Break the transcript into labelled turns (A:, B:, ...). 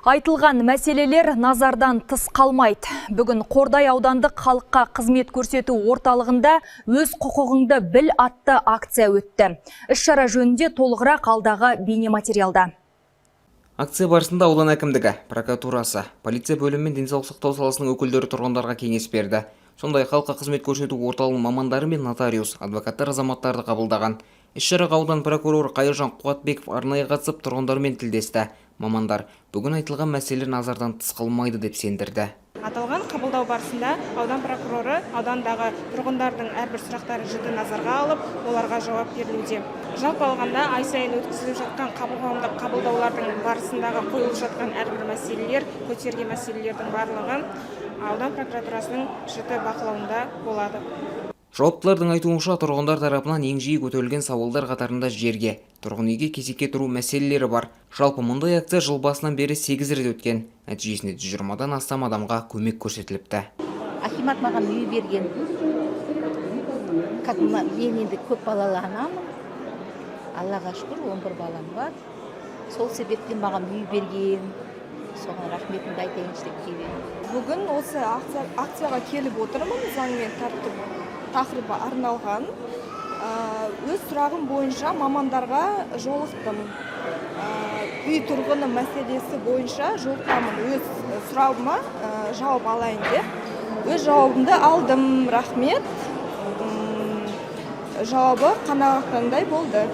A: Айтылған мәселелер назардан тыс қалмайды. Бүгін Қордай аудандық халыққа қызмет көрсету орталығында өз құқығыңды біл атты акция өтті. Іс-шара жөнінде толығырақ алдағы бейнематериалда.
B: Акция барысында аудан әкімдігі, прокуратурасы, полиция бөлімі мен денсаулық сақтау саласының өкілдері тұрғындарға кеңес берді. Сондай халыққа қызмет көрсету орталығының мамандары мен нотариус, адвокаттар азаматтарды қабылдаған. Іс-шараға аудан прокуроры Қайыржан Қуатбеков арнайы қатысып тұрғындармен тілдесті. Мамандар бүгін айтылған мәселелер назардан тыс қалмайды деп сендірді.
C: Аталған қабылдау барысында аудан прокуроры аудандағы тұрғындардың әрбір сұрақтары жіті назарға алып, оларға жауап берілуде. Жалпы алғанда ай сайын өткізіліп жатқан қоғамдық қабылдаулардың барысындағы қойылып жатқан әрбір мәселелер, көтерген мәселелердің барлығы аудан прокуратурасының жіті бақылауында болады.
B: Жауаптылардың айтуынша тұрғындар тарапынан ең жиі көтерілген сауалдар қатарында жерге, тұрғын үйге кезекке тұру мәселелері бар. Жалпы мұндай акция жыл басынан бері 8 рет өткен. Нәтижесінде 120-дан астам адамға көмек көрсетіліпті.
D: Акимат маған үй берген. Мен енді көп балалы анамын. Аллаға шүкір 11 балам бар. Сол себептен маған үй берген. Соған рахметімді айтайыншы деп келдім.
E: Бүгін осы акцияға келіп отырмын. Заңмен тақырыбы арналған. Өз сұрағым бойынша мамандарға жолықтым. Үй тұрғыны мәселесі бойынша жолықтамын. Өз сұрағыма жауап алайын деп. Өз жауабымды алдым. Рахмет. Жауабы қанағаттанарлықтай болды.